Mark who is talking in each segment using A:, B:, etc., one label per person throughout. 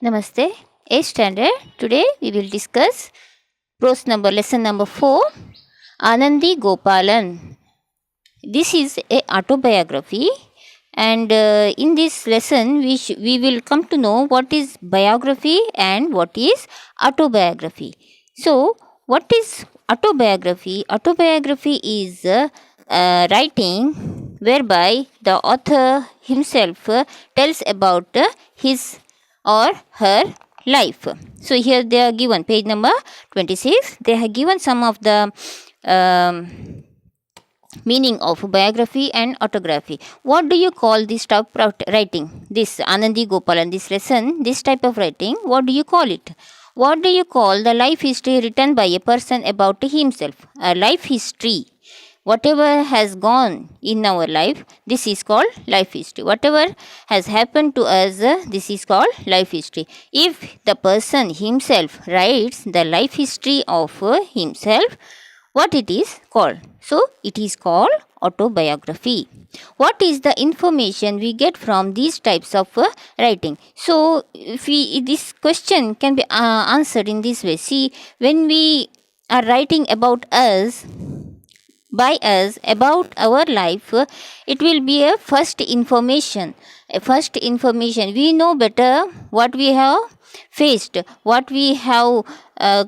A: Namaste. 8th standard. Today we will discuss lesson number 4, Anandi Gopalan. This is a autobiography, and in this lesson we will come to know what is biography and what is autobiography. So, what is autobiography? Autobiography is writing whereby the author himself tells about his or her life. So here they are given page number 26. They have given some of the meaning of biography and autobiography. What do you call this type of writing? This Anandi Gopalan, this lesson, this type of writing, what do you call it? What do you call the life history written by a person about himself? A life history. Whatever has gone in our life, this is called life history. Whatever has happened to us, this is called life history. If the person himself writes the life history of himself, what it is called? So, it is called autobiography. What is the information we get from these types of writing? So, this question can be answered in this way. See, when we are writing about us, by us about our life, it will be a first information. We know better what we have faced, what we have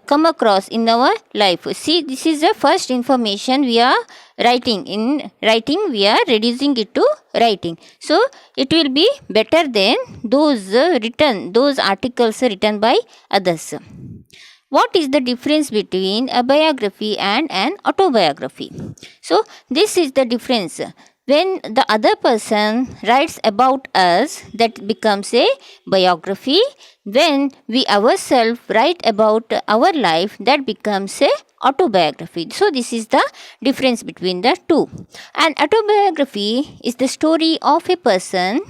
A: come across in our life. See, this is the first information we are writing. In writing, we are reducing it to writing. So, it will be better than those articles written by others. What is the difference between a biography and an autobiography? So, this is the difference. When the other person writes about us, that becomes a biography. When we ourselves write about our life, that becomes a autobiography. So, this is the difference between the two. An autobiography is the story of a person's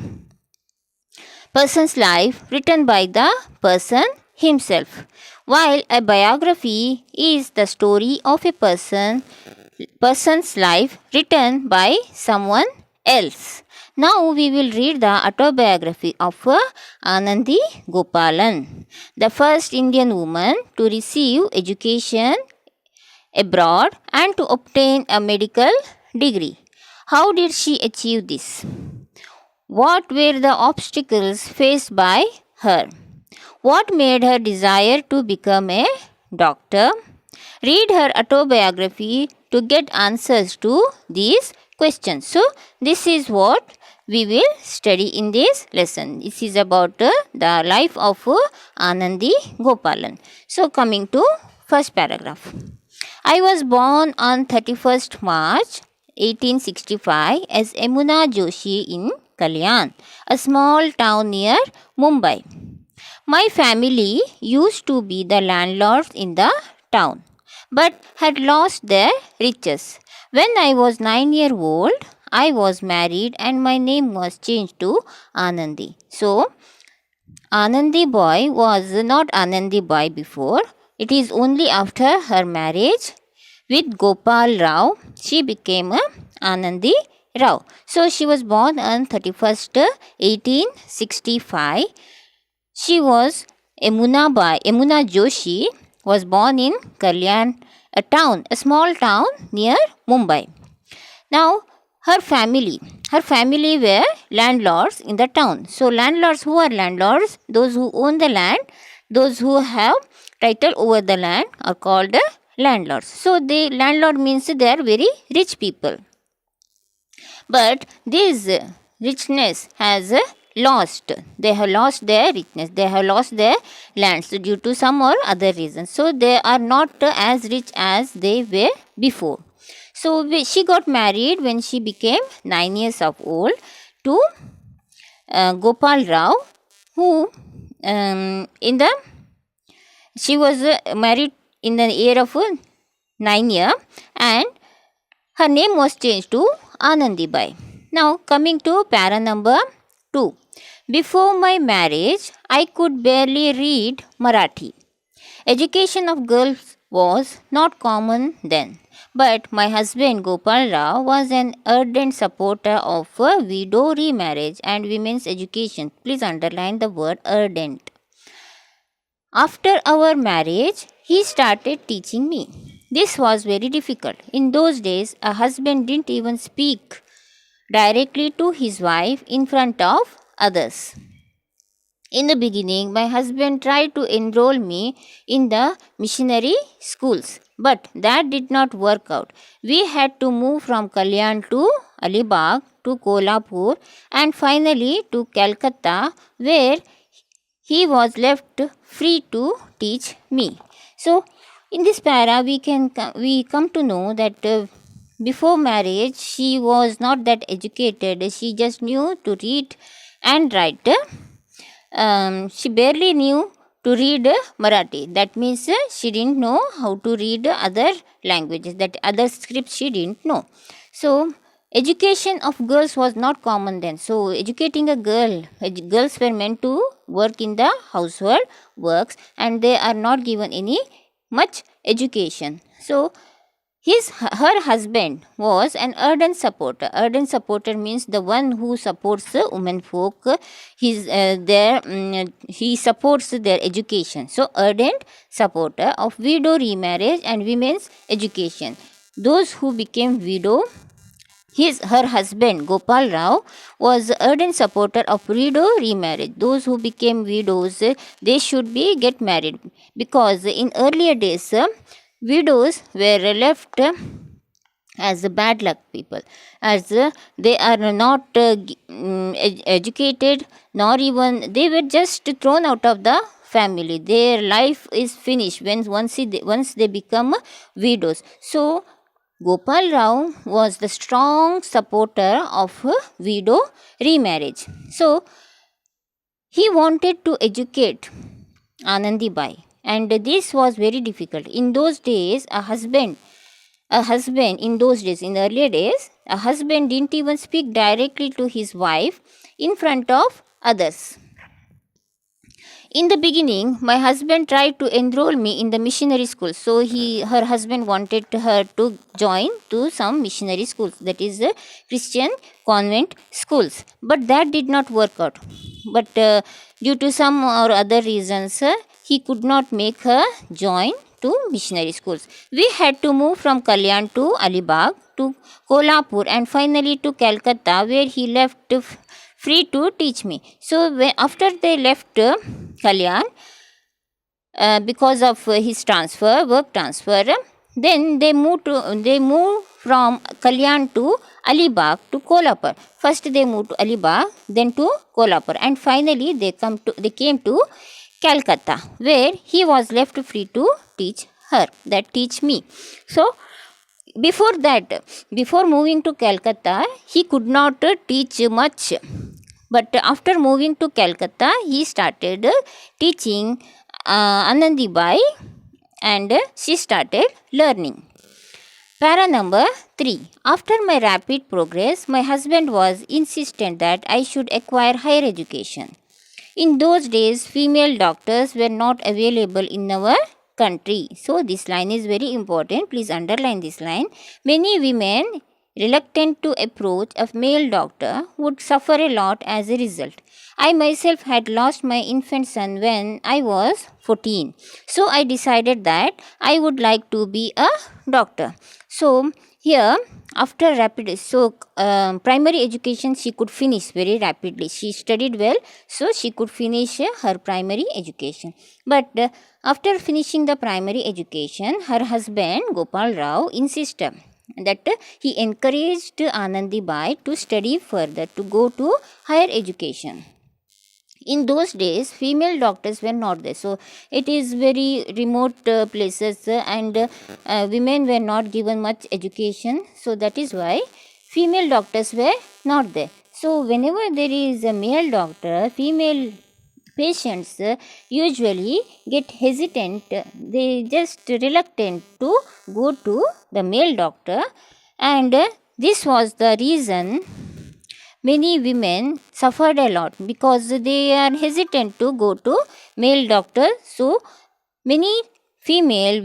A: life written by the person himself, while a biography is the story of a person's life written by someone else. Now we will read the autobiography of Anandi Gopalan, the first Indian woman to receive education abroad and to obtain a medical degree. How did she achieve this? What were the obstacles faced by her? What made her desire to become a doctor? Read her autobiography to get answers to these questions. So, this is what we will study in this lesson. This is about the life of Anandi Gopalan. So, coming to first paragraph. I was born on 31st March 1865 as Yamuna Joshi in Kalyan, a small town near Mumbai. My family used to be the landlords in the town, but had lost their riches. When I was 9 years old, I was married and my name was changed to Anandi. So, Anandi Boy was not Anandi Boy before. It is only after her marriage with Gopal Rao, she became a Anandi Rao. So, she was born on 31st 1865. She was Yamuna Joshi was born in Kalyan, a small town near Mumbai. Now, her family were landlords in the town. So, landlords, who are landlords? Those who own the land, those who have title over the land are called landlords. So, the landlord means they are very rich people. But this richness has lost. They have lost their richness. They have lost their lands due to some or other reason. So, they are not as rich as they were before. So, she got married when she became 9 years of old to Gopal Rao, who she was married in the year of 9 years, and her name was changed to Anandi Bai. Now, coming to para number 2. Before my marriage, I could barely read Marathi. Education of girls was not common then, but my husband Gopal Rao was an ardent supporter of widow remarriage and women's education. Please underline the word ardent. After our marriage, he started teaching me. This was very difficult. In those days, a husband didn't even speak directly to his wife in front of others. In the beginning, my husband tried to enroll me in the missionary schools, but that did not work out. We had to move from Kalyan to Alibag to Kolhapur and finally to Calcutta, where he was left free to teach me. So, in this para, we come to know that before marriage, she was not that educated. She just knew to read and write. She barely knew to read Marathi. That means she didn't know how to read other languages, that other scripts she didn't know. So, education of girls was not common then. So, educating a girl, girls were meant to work in the household works and they are not given any much education. So, her husband was an ardent supporter. Ardent supporter means the one who supports the women folk. He supports their education. So, ardent supporter of widow remarriage and women's education. Those who became widow, her husband Gopal Rao was ardent supporter of widow remarriage. Those who became widows, they should be get married, because in earlier days widows were left as bad luck people, as they are not educated, nor even they were just thrown out of the family. Their life is finished once they become widows. So Gopal Rao was the strong supporter of widow remarriage. So he wanted to educate Anandibai, and this was very difficult. In those days, a husband in earlier days, a husband didn't even speak directly to his wife in front of others. In the beginning, my husband tried to enroll me in the missionary school. So her husband wanted her to join to some missionary schools, that is Christian convent schools. But that did not work out. But due to some or other reasons, he could not make her join to missionary schools. We had to move from Kalyan to Alibag to Kolhapur and finally to Calcutta, where he left free to teach me. So after they left Kalyan, because of his work transfer, then they moved from Kalyan to Alibag to Kolhapur. First they moved to Alibag, then to Kolhapur, and finally they came to Calcutta, where he was left free to teach me. So before moving to Calcutta, he could not teach much. But after moving to Calcutta, he started teaching Anandibai, and she started learning. Para number 3. After my rapid progress, my husband was insistent that I should acquire higher education. In those days, female doctors were not available in our country. So, this line is very important. Please underline this line. Many women reluctant to approach a male doctor would suffer a lot as a result. I myself had lost my infant son when I was 14. So, I decided that I would like to be a doctor. So, here after primary education she could finish very rapidly. She studied well, so she could finish her primary education. But after finishing the primary education, her husband Gopal Rao insisted that he encouraged Anandibai to study further, to go to higher education. In those days, female doctors were not there. So, it is very remote places and women were not given much education. So, that is why female doctors were not there. So, whenever there is a male doctor, female patients usually get hesitant. They just reluctant to go to the male doctor, and this was the reason many women suffered a lot, because they are hesitant to go to male doctor. So many females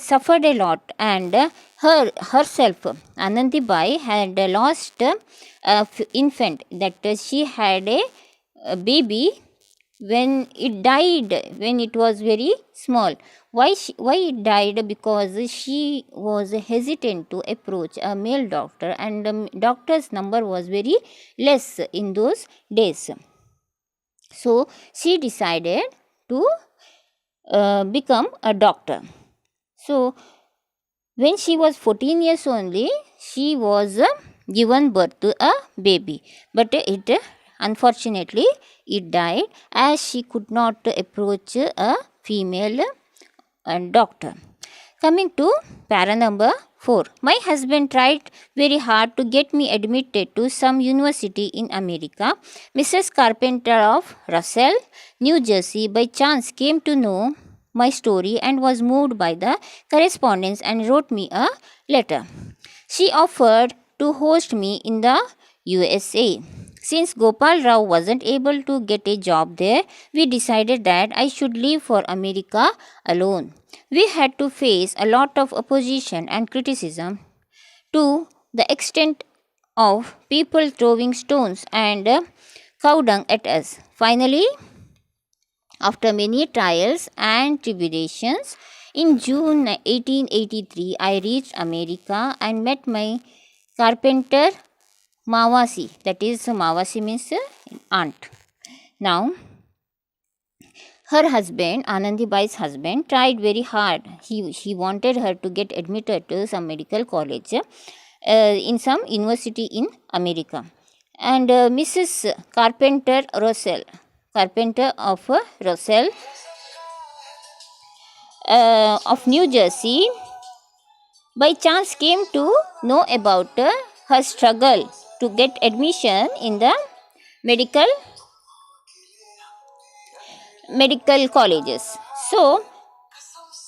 A: suffered a lot, and herself Anandibai had lost infant, that she had a baby when it died, when it was very small. Why it died? Because she was hesitant to approach a male doctor, and the doctor's number was very less in those days. So she decided to become a doctor. So when she was 14 years only, she was given birth to a baby, but it unfortunately it died as she could not approach a female doctor. Coming to para number 4. My husband tried very hard to get me admitted to some university in America. Mrs. Carpenter of Russell, New Jersey, by chance came to know my story and was moved by the correspondence and wrote me a letter. She offered to host me in the USA. Since Gopal Rao wasn't able to get a job there, we decided that I should leave for America alone. We had to face a lot of opposition and criticism to the extent of people throwing stones and cow dung at us. Finally, after many trials and tribulations, in June 1883, I reached America and met my carpenter Mawasi. That is, Mawasi means aunt. Now, her husband, Anandibai's husband, tried very hard. He wanted her to get admitted to some medical college in some university in America. And Mrs. Carpenter of Russell of New Jersey, by chance came to know about her struggle to get admission in the medical colleges. So,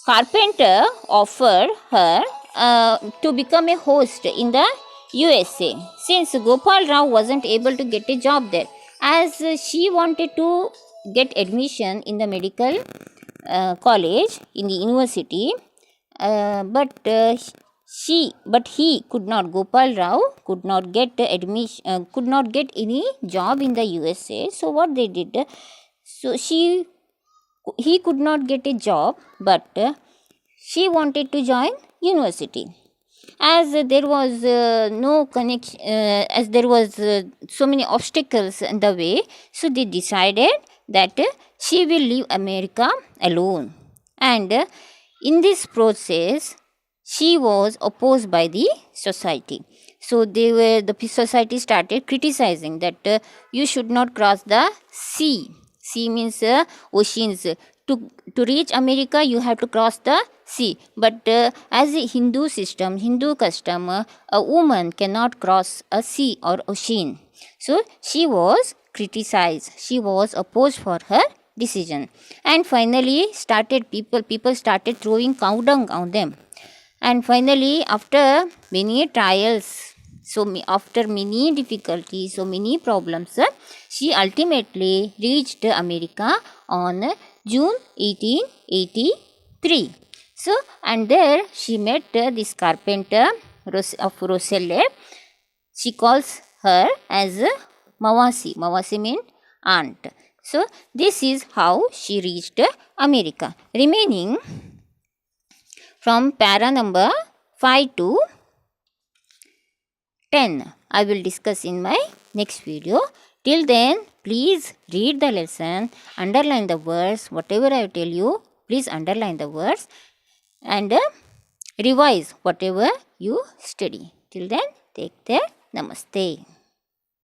A: Carpenter offered her to become a host in the USA, since Gopal Rao wasn't able to get a job there, as she wanted to get admission in the medical college in the university, but he could not. Gopal Rao could not get admission, could not get any job in the USA. So what they did, so he could not get a job, but she wanted to join university. As there was no connection, as there was so many obstacles in the way, so they decided that she will leave America alone. And in this process, she was opposed by the society. So the society started criticizing that you should not cross the sea. Sea means oceans. To reach America, you have to cross the sea. But as a Hindu system, Hindu custom, a woman cannot cross a sea or ocean. So she was criticized. She was opposed for her decision. And finally, people started throwing cow dung on them. And finally, after many trials, after many difficulties, so many problems, she ultimately reached America on June 1883. So, and there she met this carpenter of Roselle. She calls her as Mawasi. Mawasi means aunt. So, this is how she reached America. Remaining from para number 5 to 10, I will discuss in my next video. Till then, please read the lesson, underline the words, whatever I tell you, please underline the words and revise whatever you study. Till then, take care. Namaste.